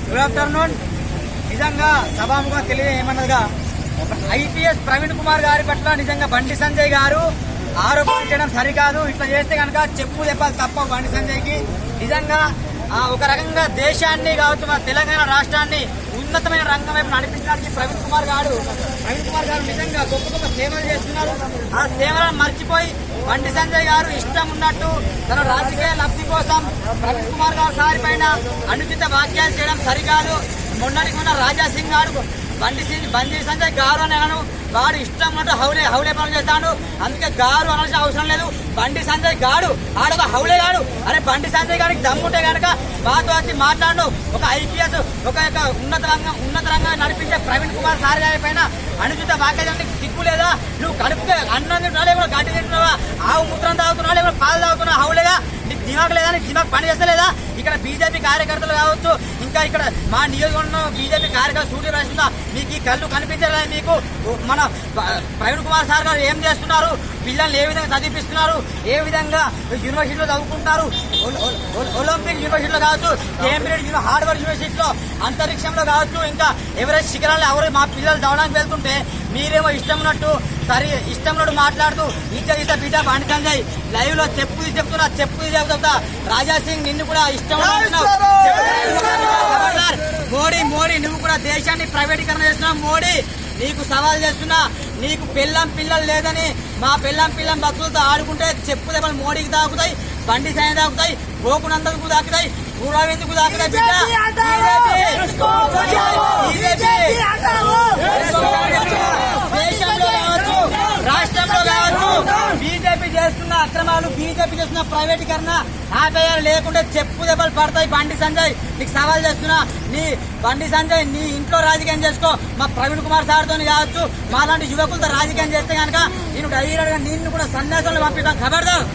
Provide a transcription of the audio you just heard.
Good afternoon. నిజంగా సభాముఖంగా తెలియజేయమన్నదిగా IPS Praveen Kumar గారి పట్ల నిజంగా బండి సంజయ్ గారు ఆరోపణలు చేయడం సరికాదు. ఇట్లా చేస్తే కనుక చెప్పు చెప్పాలి తప్ప బండి సంజయ్కి. నిజంగా ఒక రకంగా దేశాన్ని కావచ్చు మన తెలంగాణ రాష్ట్రాన్ని ఉన్నతమైన రంగం వైపు నడిపించడానికి ప్రవీణ్ కుమార్ గారు నిజంగా గొప్ప గొప్ప సేవలు చేస్తున్నారు. ఆ సేవలను మర్చిపోయి బండి సంజయ్ గారు ఇష్టం ఉన్నట్టు తన రాజకీయ లబ్ధి కోసం ప్రవీణ్ కుమార్ గారు సారి పైన అనుచిత వ్యాఖ్యలు చేయడం సరికాదు. మొన్నటికి మొన్న రాజా సింగ్ గారు బండి సంజయ్ గారు అని అనను, వాడు ఇష్టం ఉన్నట్టు హౌలే పనులు చేస్తాడు. అందుకే గారు అనాల్సిన అవసరం లేదు. బండి సంజయ్ గాడు ఆడొక హౌలే గాడు. అరే బండి సంజయ్ గారికి దమ్ముంటే కనుక మాతో వచ్చి మాట్లాడు. ఒక ఐపీఎస్ ఒక ఉన్నత రంగం నడిపించే ప్రవీణ్ కుమార్ సార్ గారి పైన అనుచిత వ్యాఖ్యలకు సిగ్గు లేదా? నువ్వు కడుపుకే అన్నం తింటున్నా, లేకుండా గడ్డి తింటున్నావా, ఆవు మూత్రం తాగుతున్నా, లేకుండా పాలు తాగుతున్నా, హౌలేగా నీకు దిమాగ్ లేదా? నీకు దిమాగ్ పని చేస్తలేదా? ఇక్కడ బీజేపీ కార్యకర్తలు కావచ్చు, ఇంకా ఇక్కడ మా నియోజకవర్గంలో బీజేపీ కార్యకర్తలు సూటి రాసిందా? మీకు ఈ కళ్ళు కనిపించలేదు. మీకు మన ప్రవీణ్ కుమార్ సార్ గారు ఏం చేస్తున్నారు, పిల్లల్ని ఏ విధంగా చదివిస్తున్నారు, ఏ విధంగా యూనివర్సిటీలో చదువుకుంటారు, ఒలింపిక్ యూనివర్సిటీలో కావచ్చు, కేంబ్రిడ్జ్ హార్వర్డ్ యూనివర్సిటీలో, అంతరిక్షంలో కావచ్చు, ఇంకా ఎవరెస్ట్ శిఖరాలు ఎవరు మా పిల్లలు చదవడానికి వెళ్తుంటే మీరేమో ఇష్టం ఉన్నట్టు ఇష్టం ఉన్నట్టు మాట్లాడుతూ ఈత బిడ్డ బండి సంజయ్ లైవ్ లో చెప్తున్నా రాజా సింగ్ నిన్ను కూడా ఇష్టం మోడీ నువ్వు కూడా దేశాన్ని ప్రైవేటీకరణ చేస్తున్నావు. మోడీ నీకు సవాల్ చేస్తున్నా, నీకు పిల్లలు లేదని మా పిల్లం భక్తులతో ఆడుకుంటే చెప్పు దెబ్బలు మోడీకి తాకుతాయి, బండి సంజయ్ తాకుతాయి, గోకునందకు తాకుతాయి, కూడవెందుకు తాకుతాయి బిడ్డ. దేశంలో కావచ్చు, రాష్ట్రంలో కావచ్చు, బీజేపీ చేస్తున్న అక్రమాలు, బీజేపీ చేస్తున్న ప్రైవేటీకరణ ఆపేయాలి. లేకుంటే చెప్పు దెబ్బలు పడతాయి. బండి సంజయ్ నీకు సవాల్ చేస్తున్నా, నీ బండి సంజయ్ నీ ఇంట్లో రాజకీయం చేసుకో. మా ప్రవీణ్ కుమార్ సార్తో కావచ్చు, మాలాంటి యువకులతో రాజకీయం చేస్తే కనుక నేను డైరెక్ట్గా నిన్ను కూడా సన్యాసంలో పంపిస్తాను. ఖబర్దార్.